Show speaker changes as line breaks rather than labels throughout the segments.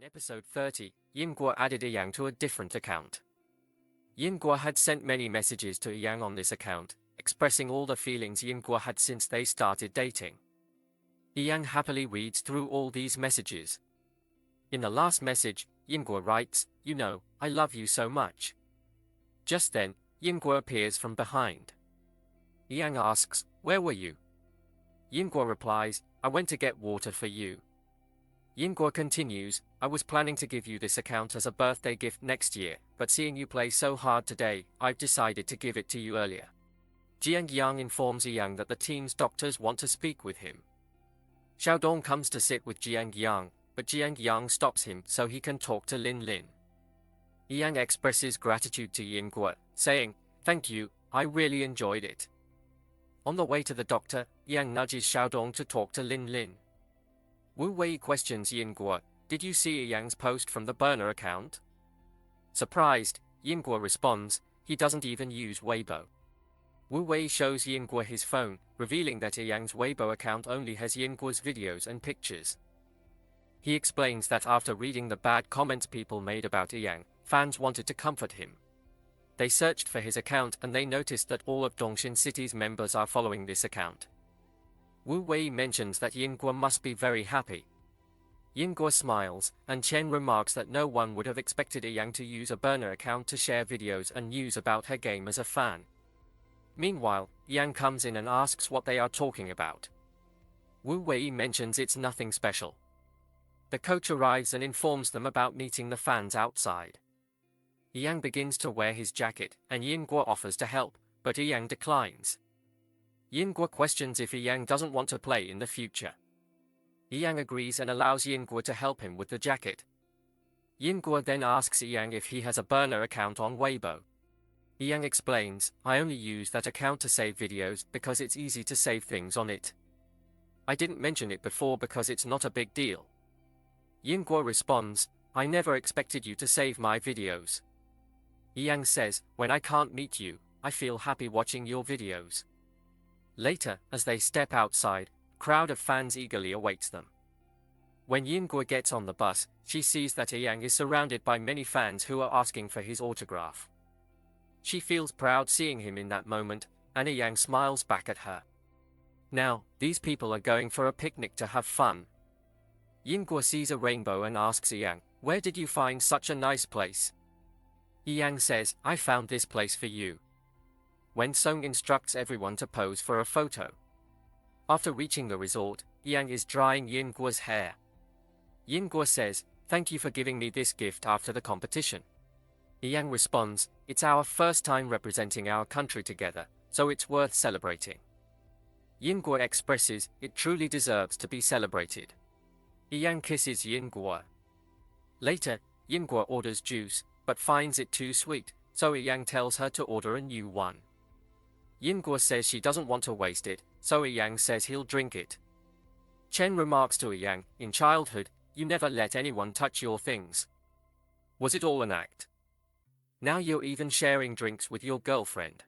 In episode 30, Yingguo added Yiyang to a different account. Yingguo had sent many messages to Yiyang on this account, expressing all the feelings Yingguo had since they started dating. Yiyang happily reads through all these messages. In the last message, Yingguo writes, "You know, I love you so much." Just then, Yingguo appears from behind. Yiyang asks, "Where were you?" Yingguo replies, "I went to get water for you." Yingguo continues, "I was planning to give you this account as a birthday gift next year, but seeing you play so hard today, I've decided to give it to you earlier." Yiyang informs Yiyang that the team's doctors want to speak with him. Xiaodong comes to sit with Yiyang, but Yiyang stops him so he can talk to Lin. Yiyang expresses gratitude to Yingguo, saying, "Thank you, I really enjoyed it." On the way to the doctor, Yiyang nudges Xiaodong to talk to Lin. Wu Wei questions Yingguo, "Did you see Yiyang's post from the burner account?" Surprised, Yingguo responds, he doesn't even use Weibo. Wu Wei shows Yingguo his phone, revealing that Yiyang's Weibo account only has Yingguo's videos and pictures. He explains that after reading the bad comments people made about Yiyang, fans wanted to comfort him. They searched for his account and they noticed that all of Dongxin City's members are following this account. Wu Wei mentions that Yingguo must be very happy. Yingguo smiles, and Chen remarks that no one would have expected Yiyang to use a burner account to share videos and news about her game as a fan. Meanwhile, Yiyang comes in and asks what they are talking about. Wu Wei mentions it's nothing special. The coach arrives and informs them about meeting the fans outside. Yiyang begins to wear his jacket, and Yingguo offers to help, but Yiyang declines. Yingguo questions if Yiyang doesn't want to play in the future. Yiyang agrees and allows Yingguo to help him with the jacket. Yingguo then asks Yiyang if he has a burner account on Weibo. Yiyang explains, "I only use that account to save videos because it's easy to save things on it. I didn't mention it before because it's not a big deal." Yingguo responds, "I never expected you to save my videos." Yiyang says, "When I can't meet you, I feel happy watching your videos." Later, as they step outside, a crowd of fans eagerly awaits them. When Yingguo gets on the bus, she sees that Yiyang is surrounded by many fans who are asking for his autograph. She feels proud seeing him in that moment, and Yiyang smiles back at her. Now, these people are going for a picnic to have fun. Yingguo sees a rainbow and asks Yiyang, "Where did you find such a nice place?" Yiyang says, "I found this place for you." Wen Song instructs everyone to pose for a photo. After reaching the resort, Yiyang is drying Yingguo's hair. Yingguo says, "Thank you for giving me this gift after the competition." Yiyang responds, "It's our first time representing our country together, so it's worth celebrating." Yingguo expresses, "It truly deserves to be celebrated." Yiyang kisses Yingguo. Later, Yingguo orders juice, but finds it too sweet, so Yiyang tells her to order a new one. Yingguo says she doesn't want to waste it, so Yiyang says he'll drink it. Chen remarks to Yiyang, "In childhood, you never let anyone touch your things. Was it all an act? Now you're even sharing drinks with your girlfriend."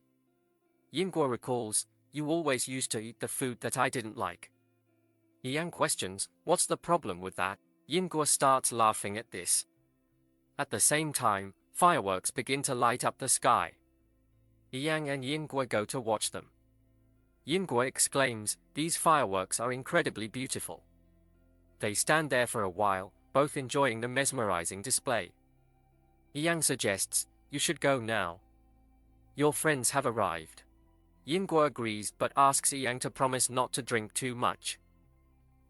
Yingguo recalls, "You always used to eat the food that I didn't like." Yiyang questions, "What's the problem with that?" Yingguo starts laughing at this. At the same time, fireworks begin to light up the sky. Yiyang and Yingguo go to watch them. Yingguo exclaims, "These fireworks are incredibly beautiful." They stand there for a while, both enjoying the mesmerizing display. Yiyang suggests, "You should go now. Your friends have arrived." Yingguo agrees but asks Yiyang to promise not to drink too much.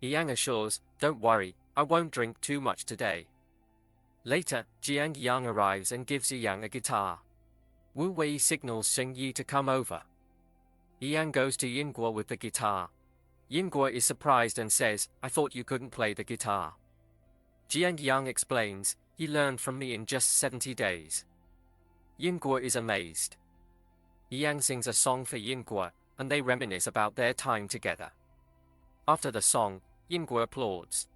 Yiyang assures, "Don't worry, I won't drink too much today." Later, Yiyang arrives and gives Yiyang a guitar. Wu Wei signals Xing Yi to come over. Yiyang goes to Yingguo with the guitar. Yingguo is surprised and says, "I thought you couldn't play the guitar." Yiyang explains, "He learned from me in just 70 days. Yingguo is amazed. Yiyang sings a song for Yingguo, and they reminisce about their time together. After the song, Yingguo applauds.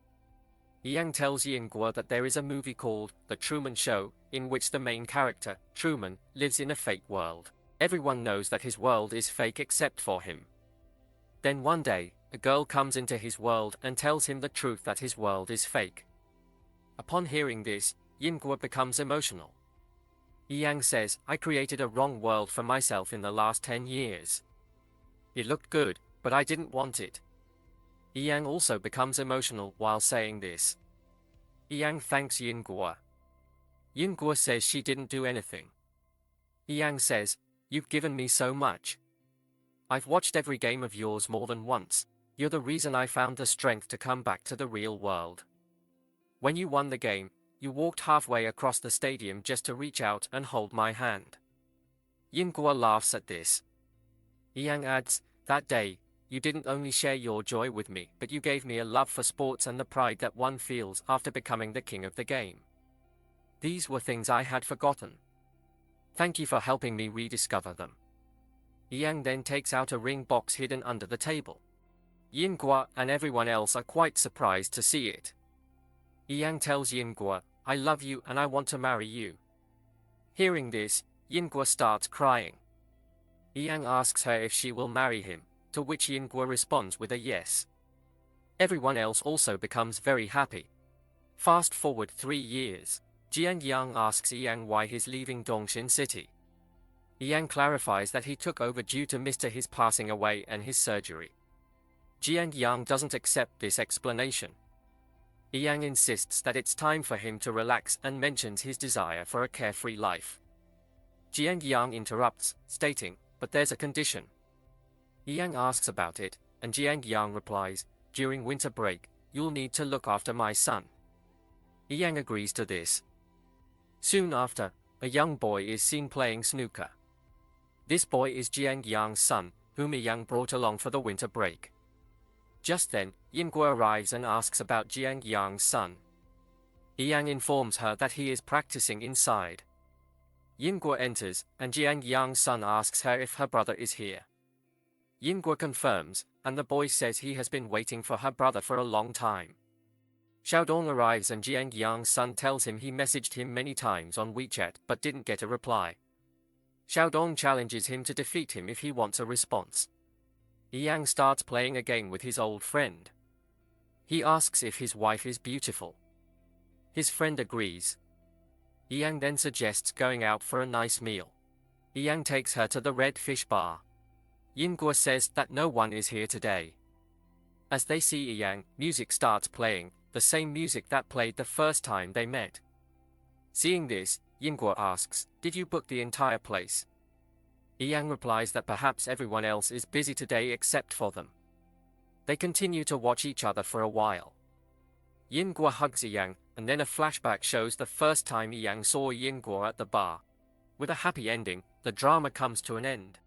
Yiyang tells Yingguo that there is a movie called The Truman Show, in which the main character, Truman, lives in a fake world. Everyone knows that his world is fake except for him. Then one day, a girl comes into his world and tells him the truth that his world is fake. Upon hearing this, Yingguo becomes emotional. Yiyang says, I created a wrong world for myself in the last 10 years. It looked good, but I didn't want it. Yiyang also becomes emotional while saying this. Yiyang thanks Yingguo. Yingguo says she didn't do anything. Yiyang says, you've given me so much. I've watched every game of yours more than once. You're the reason I found the strength to come back to the real world. When you won the game, you walked halfway across the stadium just to reach out and hold my hand. Yingguo laughs at this. Yiyang adds, that day, you didn't only share your joy with me, but you gave me a love for sports and the pride that one feels after becoming the king of the game. These were things I had forgotten. Thank you for helping me rediscover them. Yiyang then takes out a ring box hidden under the table. Yingguo and everyone else are quite surprised to see it. Yiyang tells Yingguo, I love you and I want to marry you. Hearing this, Yingguo starts crying. Yiyang asks her if she will marry him, to which Yingguo responds with a yes. Everyone else also becomes very happy. Fast forward 3 years. Yiyang asks Yiyang why he's leaving Dongxin City. Yiyang clarifies that he took over due to Mr. His passing away and his surgery. Yiyang doesn't accept this explanation. Yiyang insists that it's time for him to relax and mentions his desire for a carefree life. Yiyang interrupts, stating, but there's a condition. Yiyang asks about it, and Yiyang replies, during winter break, you'll need to look after my son. Yiyang agrees to this. Soon after, a young boy is seen playing snooker. This boy is Yiyang's son, whom Yiyang brought along for the winter break. Just then, Yingguo arrives and asks about Yiyang's son. Yiyang informs her that he is practicing inside. Yingguo enters, and Yiyang's son asks her if her brother is here. Yingguo confirms, and the boy says he has been waiting for her brother for a long time. Xiaodong arrives and Yiyang's son tells him he messaged him many times on WeChat but didn't get a reply. Xiaodong challenges him to defeat him if he wants a response. Yiyang starts playing a game with his old friend. He asks if his wife is beautiful. His friend agrees. Yiyang then suggests going out for a nice meal. Yiyang takes her to the Red Fish Bar. Yingguo says that no one is here today. As they see Yiyang, music starts playing, the same music that played the first time they met. Seeing this, Yingguo asks, did you book the entire place? Yiyang replies that perhaps everyone else is busy today except for them. They continue to watch each other for a while. Yingguo hugs Yiyang, and then a flashback shows the first time Yiyang saw Yingguo at the bar. With a happy ending, the drama comes to an end.